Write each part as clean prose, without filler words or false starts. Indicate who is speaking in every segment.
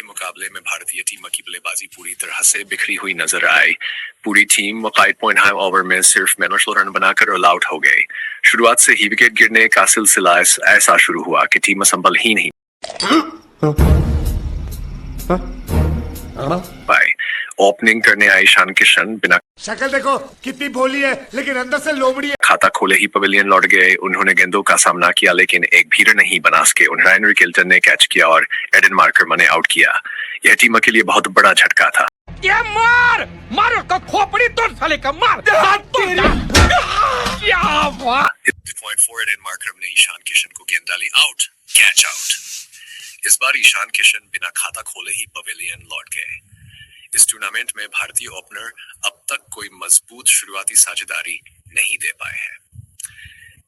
Speaker 1: के मुकाबले में भारतीय टीम की बल्लेबाजी पूरी तरह से बिखरी हुई नजर आई। पूरी टीम 5.5 ओवर में सिर्फ मेहनत रन बनाकर ऑल आउट हो गई। शुरुआत से ही विकेट गिरने का सिलसिला ऐसा शुरू हुआ कि टीम संभल ही नहीं पाई। ओपनिंग करने आई ईशान किशन बिना
Speaker 2: शक्ल देखो कितनी भोली है, लेकिन अंदर से लोमड़ी है।
Speaker 1: खाता खोले ही पवेलियन लौट गए। उन्होंने गेंदों का सामना किया, लेकिन एक भी रन नहीं बना सके। रायन रिकेल्टन ने कैच किया और एडन मार्करमन ने आउट किया। यह टीम के लिए बहुत बड़ा झटका था।
Speaker 3: ये मार का खोपड़ी तोड़ साले का मार। क्या हुआ?
Speaker 1: 4 एडन मार्करमन ने ईशान किशन को गेंद डाली, आउट, कैच आउट। इस बार ईशान किशन बिना खाता खोले ही पवेलियन लौट गए। इस टूर्नामेंट में भारतीय ओपनर अब तक कोई मजबूत शुरुआती साझेदारी नहीं दे पाए हैं।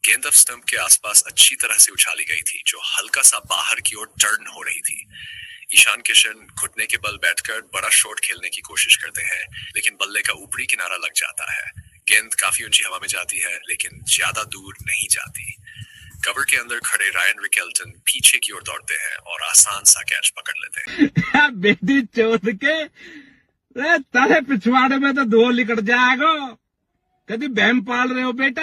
Speaker 1: गेंद अब स्टंप के आसपास अच्छी तरह से उछाली गई थी, जो हल्का सा बाहर की ओर टर्न हो रही थी। ईशान किशन घुटने के बल बैठकर बड़ा शॉट खेलने की कोशिश करते हैं, लेकिन बल्ले का ऊपरी किनारा लग जाता है। गेंद काफी ऊंची हवा में जाती है, लेकिन ज्यादा दूर नहीं जाती। कवर के अंदर खड़े रायन रिकेल्टन पीछे की ओर दौड़ते हैं और आसान सा कैच पकड़ लेते हैं।
Speaker 3: बेटी चोद के तारे पिछवाड़े में तो धो लिकट जाएगा। कभी बहम पाल रहे हो बेटा?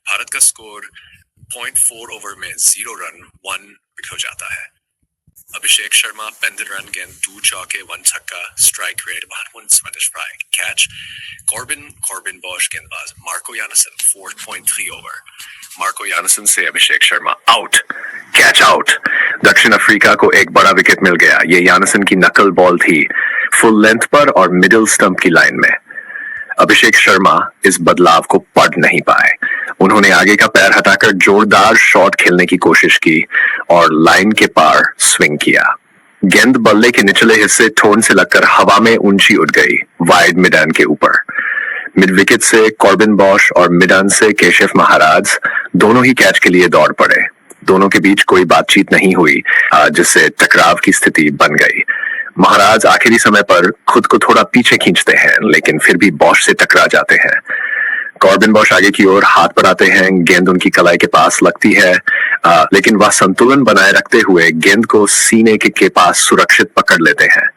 Speaker 1: भारत का स्कोर 0.4 ओवर में 0 रन 1 विकेट हो जाता है। अभिषेक शर्मा 35 रन, गेंद 2 चौके 1 छक्का, strike rate 1 Swedish fry, catch Corbin Bosch गेंदबाज Marco Jansen 4.3 over. Marco Jansen से Abhishek Sharma out, catch out. दक्षिण अफ्रीका को एक बड़ा विकेट मिल गया। ये यानसन की नकल बॉल थी, फुल लेंथ पर और मिडिल स्टंप की लाइन में। अभिषेक शर्मा इस बदलाव को पढ़ नहीं पाए। उन्होंने आगे का पैर हटाकर जोरदार शॉट खेलने की कोशिश की और लाइन के पार स्विंग किया। गेंद बल्ले के निचले हिस्से ठोन से लगकर हवा में ऊंची उड़ गई, वाइड मिडान के ऊपर। मिड विकेट से कॉर्बिन बॉश और मिडान से केशव महाराज दोनों ही कैच के लिए दौड़ पड़े। दोनों के बीच कोई बातचीत नहीं हुई, जिससे टकराव की स्थिति बन गई। महाराज आखिरी समय पर खुद को थोड़ा पीछे खींचते हैं, लेकिन फिर भी बॉश से टकरा जाते हैं। कॉर्बिन बॉश आगे की ओर हाथ बढ़ाते हैं, गेंद उनकी कलाई के पास लगती है, लेकिन वह संतुलन बनाए रखते हुए गेंद को सीने के पास सुरक्षित पकड़ लेते हैं।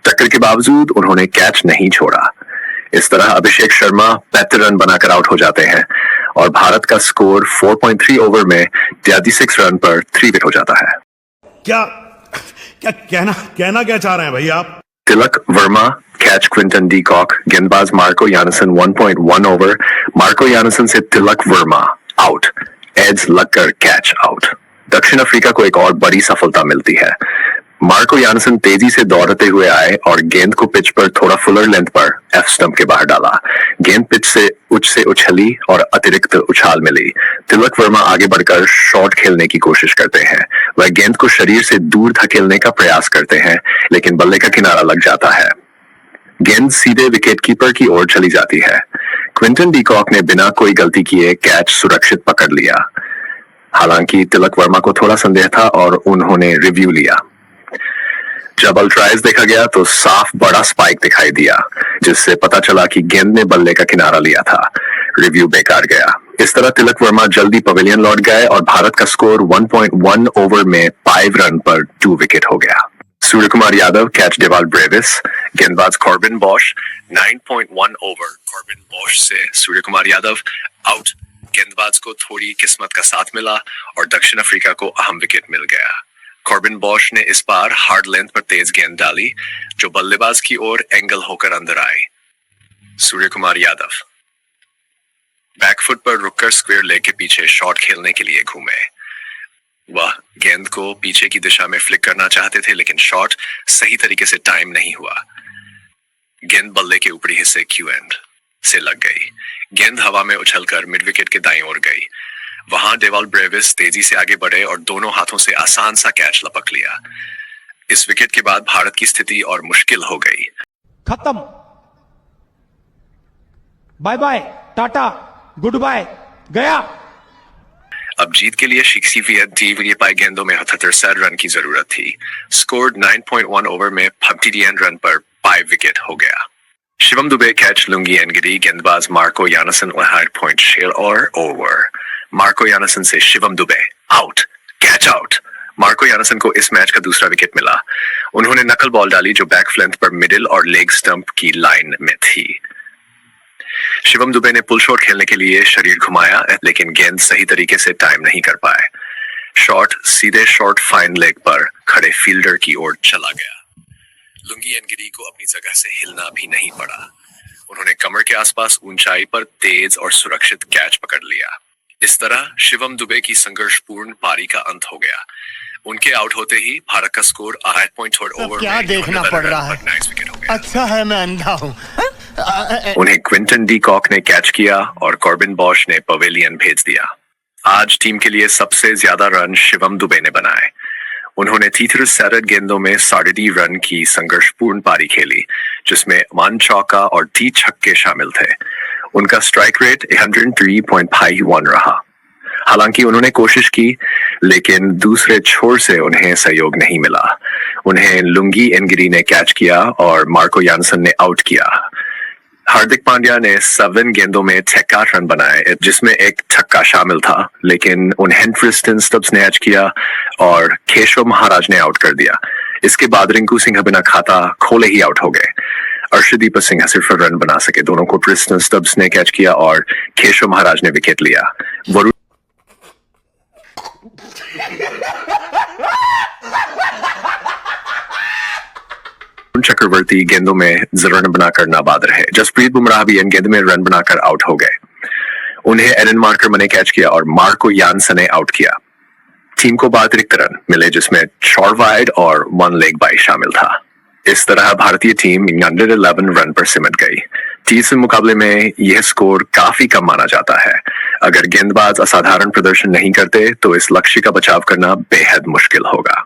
Speaker 1: टक्कर के बावजूद उन्होंने कैच नहीं छोड़ा। इस तरह अभिषेक शर्मा 35 रन बनाकर आउट हो जाते हैं और भारत का स्कोर 4.3 ओवर में 33 रन पर 3 विकेट हो जाता है।
Speaker 4: क्या कहना क्या चाह रहे हैं भाई आप?
Speaker 1: Tilak Varma catch Quinton de Kock, गेंदबाज Marco Jansen 1.1 over. Marco Jansen से तिलक वर्मा आउट, एड्स लगकर कैच आउट। दक्षिण अफ्रीका को एक और बड़ी सफलता मिलती है। मार्को यानसन तेजी से दौड़ते हुए आए और गेंद को पिच पर थोड़ा फुलर लेंथ पर एफ स्टंप के बाहर डाला। गेंद पिच से उछली और अतिरिक्त उछाल मिली। तिलक वर्मा आगे बढ़कर शॉट खेलने की कोशिश करते हैं। वह गेंद को शरीर से दूर धकेलने का प्रयास करते हैं, लेकिन बल्ले का किनारा लग जाता है। गेंद सीधे विकेटकीपर की ओर चली जाती है। क्विंटन डी कॉक ने बिना कोई गलती किए कैच सुरक्षित पकड़ लिया। हालांकि तिलक वर्मा को थोड़ा संदेह था और उन्होंने रिव्यू लिया। जब अल्ट्राइज देखा गया तो साफ बड़ा स्पाइक दिखाई दिया, जिससे पता चला कि गेंद ने बल्ले का किनारा लिया था। रिव्यू बेकार गया। इस तरह तिलक वर्मा जल्दी पवेलियन लौट गए और भारत का स्कोर 1.1 ओवर में 5 रन पर 2 विकेट हो गया। Surya Kumar Yadav catch Dewald Brevis, गेंदबाज Corbin Bosch 9.1 over. Corbin Bosch से सूर्य कुमार यादव आउट। गेंदबाज को थोड़ी किस्मत का साथ मिला और दक्षिण अफ्रीका को अहम विकेट मिल गया। कॉर्बिन बॉश ने इस बार हार्ड लेंथ पर तेज गेंद डाली, जो बल्लेबाज की ओर एंगल होकर अंदर आई। सूर्य कुमार यादव बैकफुट पर रुककर स्क्वायर लेग के पीछे शॉट खेलने के लिए घूमे। वह गेंद को पीछे की दिशा में फ्लिक करना चाहते थे, लेकिन शॉट सही तरीके से टाइम नहीं हुआ। गेंद बल्ले के ऊपरी हिस्से क्यू एंड से लग गई। गेंद हवा में उछलकर मिड विकेट के दाईं ओर गई। वहां डेवाल ब्रेविस तेजी से आगे बढ़े और दोनों हाथों से आसान सा कैच लपक लिया। इस विकेट के बाद भारत की स्थिति और मुश्किल हो गई।
Speaker 3: खत्म, bye bye, tata, goodbye, गया।
Speaker 1: अब जीत के लिए 64 पाई गेंदों में 78 रन की जरूरत थी। स्कोर 9.1 ओवर में 59 रन पर 5 विकेट हो गया। शिवम दुबे कैच लुंगी एनगिरी, गेंदबाज Marco Jansen 1.6 over. Marco Jansen से Shivam Dube out, catch out. Marco Jansen को इस मैच का दूसरा विकेट मिला। उन्होंने नकल बॉल डाली जो बैक फ्लेंथ पर मिडिल और लेग स्टंप की लाइन में थी। शिवम दुबे ने पुल शॉट खेलने के लिए शरीर घुमाया, लेकिन गेंद सही तरीके से टाइम नहीं कर पाए। शॉट सीधे शॉर्ट फाइन लेग पर खड़े फील्डर की ओर चला गया। लुंगी एनगिरी को अपनी जगह से हिलना भी नहीं पड़ा। उन्होंने कमर के आसपास ऊंचाई पर तेज और सुरक्षित कैच पकड़ लिया। इस तरह शिवम दुबे की संघर्षपूर्ण पारी का अंत हो गया। उनके आउट होते ही भारत का स्कोर 8 पॉइंट ओवर
Speaker 5: क्या देखना पड़ रहा है? अच्छा है मैं अंधा हूँ।
Speaker 1: उन्हें क्विंटन डी कॉक ने कैच किया और कॉर्बिन बॉश ने पवेलियन भेज दिया। आज टीम के लिए सबसे ज्यादा रन शिवम दुबे ने बनाए। उन्होंने 33 गेंदों में 3.5 रन की संघर्षपूर्ण पारी खेली, जिसमें 1 चौका और 3 छक्के शामिल थे। उनका स्ट्राइक रेट 103.51 रहा। हालांकि उन्होंने कोशिश की, लेकिन दूसरे छोर से उन्हें सहयोग नहीं मिला। उन्हें लुंगी एनगिरी ने कैच किया और मार्को यानसन ने आउट किया। हार्दिक पांड्या ने 7 गेंदों में 63 रन बनाए, जिसमें एक छक्का शामिल था, लेकिन उन्हें क्रिस्टन स्टब्स ने एच किया और केशव महाराज ने आउट कर दिया। इसके बाद रिंकू सिंह बिना खाता खोले ही आउट हो गए। अर्शदीप सिंह सिर्फ रन बना सके। दोनों को क्रिस्टन स्टब्स ने कैच किया और केशव महाराज ने विकेट लिया। वरुण चक्रवर्ती गेंदों में रन बनाकर नाबाद रहे। जसप्रीत बुमराह भी इन गेंद में रन बनाकर आउट हो गए। उन्हें एरन मार्कर ने कैच किया और मार्को यानसन ने आउट किया। टीम को 12 अतिरिक्त रन मिले, जिसमें 4 वाइड और 1 लेग बाई शामिल था। इस तरह भारतीय टीम 111 रन पर सिमट गई। तीसरे मुकाबले में यह स्कोर काफी कम माना जाता है। अगर गेंदबाज असाधारण प्रदर्शन नहीं करते तो इस लक्ष्य का बचाव करना बेहद मुश्किल होगा।